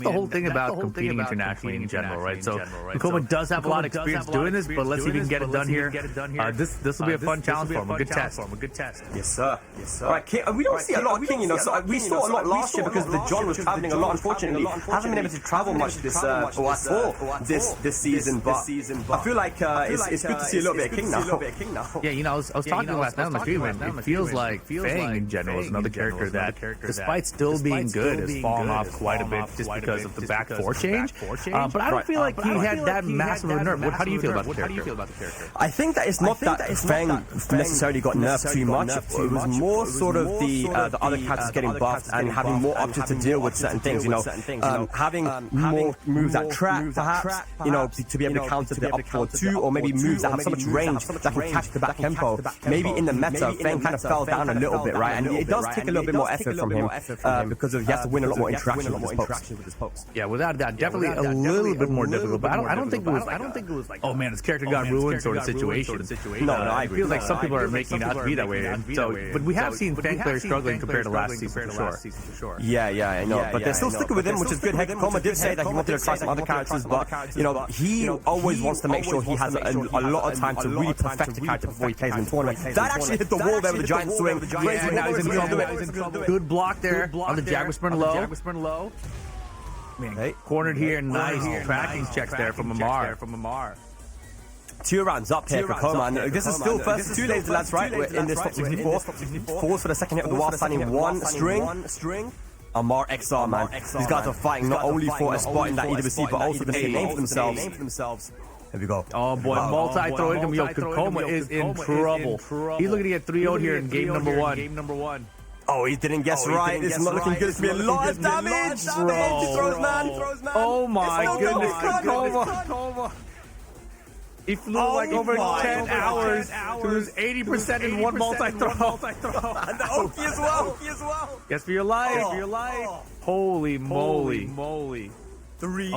the whole thing about competing internationally in general, right? So Kakoma does have a lot of experience doing this, but let's see if we can get it done here. This will be a fun challenge for him, a good test. Yes, sir. All right, King, we don't see a lot of King, you know. So we saw a lot last year because the John was traveling a lot. Unfortunately, hasn't been able to travel much this or at all this season. But I feel like it's good to see a little bit of King now. Yeah, you know, I was talking last night on the stream, and it feels like Fang in general is another character that, despite still being good, has fallen off quite a bit just because of the back four change. But I don't feel like he had that massive of a nerf. How do you feel about the character? I think that it's not that Fang necessarily got nerfed too much. It was more sort of the other characters getting buffed and having more options to deal with certain things. You know, having more moves that trap, perhaps. You know, to be able to counter the up forward two, or maybe moves that have so much range that can catch the back tempo. Maybe in the meta, Fang kind of fell down a little bit, right? And it does take a little bit more effort from him because he has to win a lot more interaction with his pokes. Yeah, without that, definitely a little bit more difficult. But I don't think it was like, oh man, his character got ruined sort of situation. No, I agree. It feels like some people are making it out to be that way. But we have seen Fang players struggling compared to last season for sure. Yeah, I know. But they're still sticking with him, which is good. Kakoma did say that he wanted to try some other characters, but you know, he always wants to make sure he has a lot of time to really perfect the character before he plays in the tournament. That actually hit the wall there with the giant swing. Yeah, now he's in trouble. Good block there on the Jaguar sprint low. Man, cornered here, nice tracking checks there from Amar. 2 rounds up here, Kakoma. And this is still first 2 lanes, lads, right? We're in this top 64. Falls for the second hit of the wall, signing 1 string. Amar XR, man. These guys are fighting not only for a spot in that EWC, but also to make a name for themselves. Here we go. Oh boy, multi-throw income. Yo, Kakoma is in trouble. He's looking to get 3-0 here in game number one. Oh, he didn't guess right. This is not looking good. It's going to be a lot of damage. He throws, man. Oh my goodness, Kakoma. He flew like over 10 hours to lose 80% in one multi-throw. And the Oki as well. Guess for your life. Holy moly. 3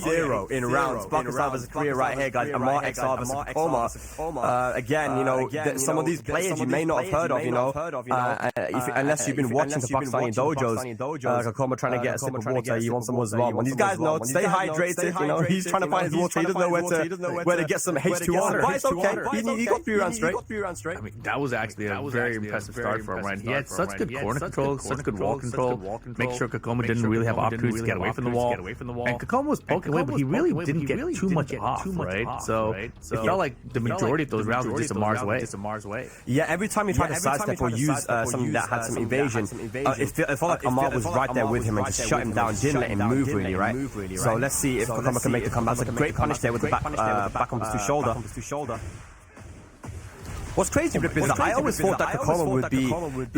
0 in rounds. Bakasava versus Korea right here, guys. Amar XR versus Kakoma. Again, you know, some of these players you may not have heard of, you know, unless you've been watching the Pakistani dojos. Kakoma trying to get a sip of water. He wants some more as well. And these guys know, stay hydrated. You know, he's trying to find his water. He doesn't know where to get some H2O. But it's okay. He got 3 rounds straight. I mean, that was actually a very impressive start for him, right? He had such good corner control, such good wall control. Make sure Kakoma didn't really have opportunities to get away from the wall. And Kakoma was poking away, but he really didn't get too much off, right? So it felt like the majority of those rounds were just Amar's way. Yeah, every time he tried to sidestep or use something that had some evasion, it felt like Amar was right there with him and just shut him down, didn't let him move really, right? So let's see if Kakoma can make the comeback. That's a great punish there with the back on his shoulder. What's crazy, Rip, is that I always thought that Kakoma would be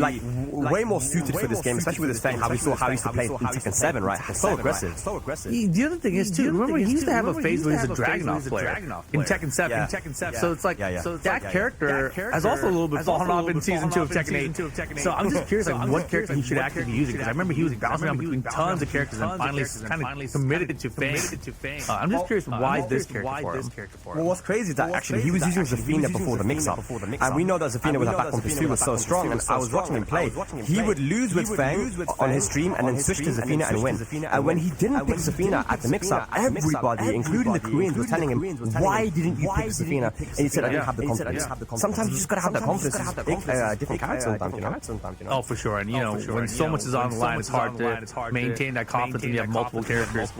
like way more suited for this game, especially with his Fang, how we saw how he used to play in TEKKEN8, right? So aggressive. The other thing is, too, remember he used to have a phase where he was a Dragunov player in TEKKEN7. So it's like, that character has also a little bit fallen off in Season 2 of TEKKEN8. So I'm just curious, like, what character he should actually be using, because I remember he was bouncing around between tons of characters and finally kind of committed to Fang. I'm just curious, why this character for him? Well, what's crazy is that actually he was using Zafina before the mix-up. And we know that Zafina with her back on pursuit was so strong, and I was watching him play. He would lose with Fang on his stream and then switch to Zafina and win. And when he didn't pick Zafina at the mix-up, everybody, including the Koreans, was telling him, why didn't you pick Zafina? And he said, I didn't have the confidence. Sometimes you just gotta have that confidence to pick different characters sometimes, you know? Oh, for sure. And, you know, when so much is on the line, it's hard to maintain that confidence when you have multiple characters.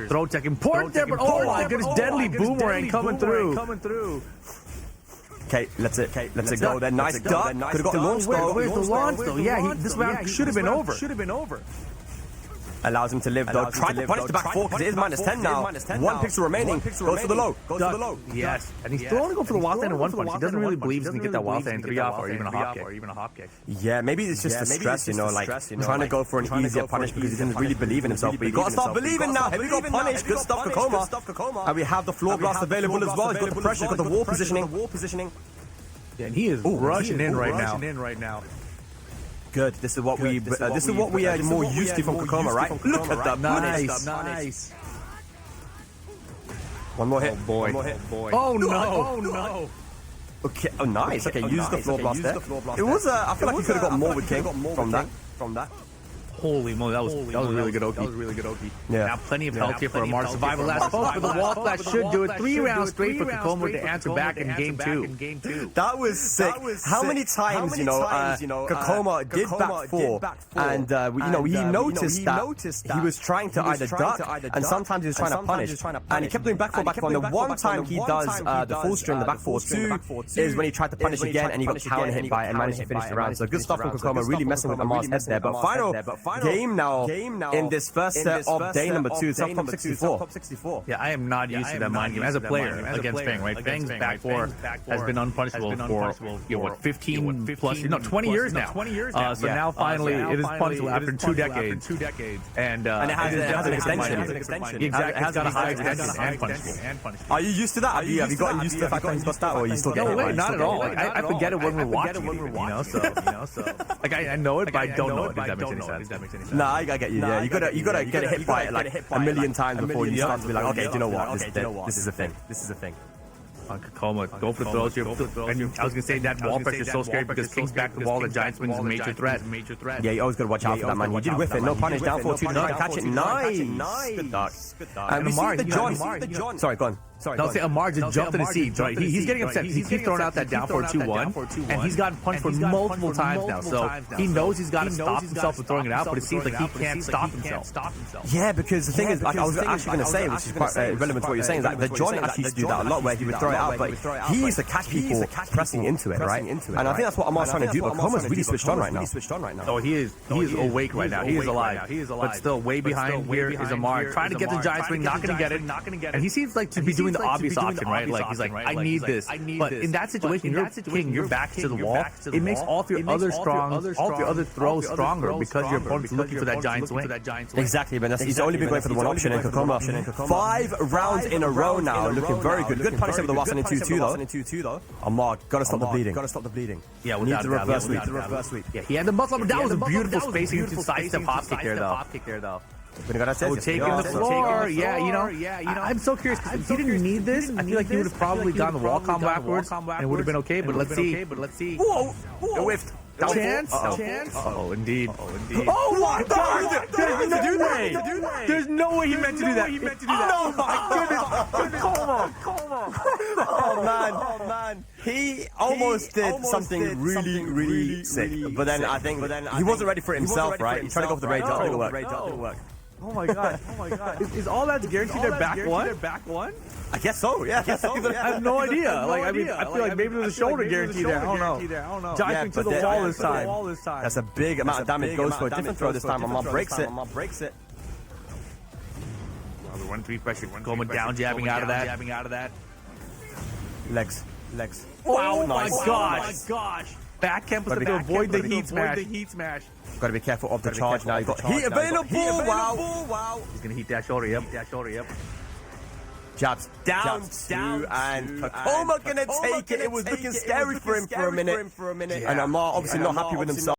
Throw tech important there, but oh my goodness, deadly boomerang coming through. Okay, let's it go then. Nice duck. Could have got the launch though. Where's the launch though? Yeah, this round should have been over. Allows him to live though. Tried to punish the back 4 because it is -10 now. 1 pixel remaining. Goes for the low. Yes. And he's still only going for the wild stand in 1 punch. He doesn't really believe he's going to get that wild stand 3 off or even a hop kick. Yeah, maybe it's just the stress, you know, like trying to go for an easier punish because he didn't really believe in himself. But you got to start believing now. Here we go, punish. Good stuff, Kakoma. And we have the floor blast available as well. He's got the pressure, got the wall positioning. Yeah, and he is rushing in right now. Good. This is what we are more used to from Kakoma, right? Look at that. Nice. One more hit. Oh no. Okay. Oh, nice. Okay, use the floor blast there. It was. I feel like he could have got more with King from that. Holy moly, that was really good Oki. Yeah. Now plenty of health here for Amar to survive the last post, but the wall flash should do it. 3 rounds straight for Kakoma to answer back in game 2. That was sick. How many times, Kakoma did back 4, and he noticed that he was trying to either duck, and sometimes he was trying to punish, and he kept doing back 4. The one time he does the full string, the back 4-2, is when he tried to punish again, and he got counter hit by it and managed to finish the round. So good stuff from Kakoma, really messing with Amar's head there. But final game now in this first set of day number 2, it's up top 64. Yeah, I am not used to that mind game as a player against Fang, right? Fang's back 4 has been unpunishable for 15 plus, 20 years now. So now finally it is punishable after 2 decades. And it has an extension. Exactly, it's got a high extension and punishable. Are you used to that? Have you gotten used to the fact that he's got that, or are you still getting it? No way, not at all. I forget it when we're watching it, so like I know it, but I don't know it. Does that make any sense? Nah, I get you. Yeah, you gotta get hit by it like a million times before you start to be like, okay, do you know what? This is a thing. Kakoma, go for the throws here. And I was gonna say that wall pressure is so scary because King's back the wall, the Giant Swing is a major threat. Yeah, you always gotta watch out for that, man. He did whiff it, no punish, down 4-2 to try to catch it. Nice. Good dog. And we see the John. Sorry, go on. I'll say Amar just jumped to the seat. Right? He's getting upset. He keeps throwing out that down 4-2-1, and he's gotten punched for multiple times now. So he knows he's got to stop himself from throwing it out, but it seems like he can't stop himself. Yeah, because the thing is, like I was actually going to say, which is quite relevant to what you're saying, is that the John actually used to do that a lot, where he would throw it out, but he used to catch people pressing into it, right? And I think that's what Amar's trying to do, but Kakoma's really switched on right now. Oh, he is awake right now. He is alive. But still, way behind here is Amar trying to get the Giant Swing, not going to get it. And he seems like to be doing the obvious option, right? Like he's like, I need this. But in that situation, you're King, your back to the wall. It makes all of your other throws stronger because your opponent's looking for that Giant Swing. Exactly, but he's only been going for the one option in Kakoma. 5 rounds in a row now, looking very good. Good punish over the Watson in 2-2 though. Amar, gotta stop the bleeding. Yeah, without the reverse sweep. Yeah, he had the muscle, but that was a beautiful spacing into sidestep hop kick there though. Taking the floor. I'm so curious because if he didn't need this, I feel like he would have probably gone the wall combo afterwards and it would have been okay. But let's see. Whoa! Whiffed. Chance. Oh, indeed. Oh my God! There's no way he meant to do that. Oh my goodness! Oh man! He almost did something really sick, but then I think he wasn't ready for it himself, right? He tried to go for the rage. That didn't work. Oh my god. Is all that guaranteed their back one? I guess so, yeah. I have no idea. I feel like maybe there's a shoulder guarantee there. I don't know. Diving to the wall this time. That's a big amount of damage. Goes for a different throw this time. Amar breaks it. The 1-3 pressure. Kakoma down jabbing out of that. Legs. Wow, my gosh. Back camp was to avoid the heat smash. Got to be careful of the charge now. You've got heat available. Wow. He's going to heat that shoulder. Yep. Jabs down, and Kakoma going to take it. It was looking scary for him for a minute. And Amar obviously not happy with himself.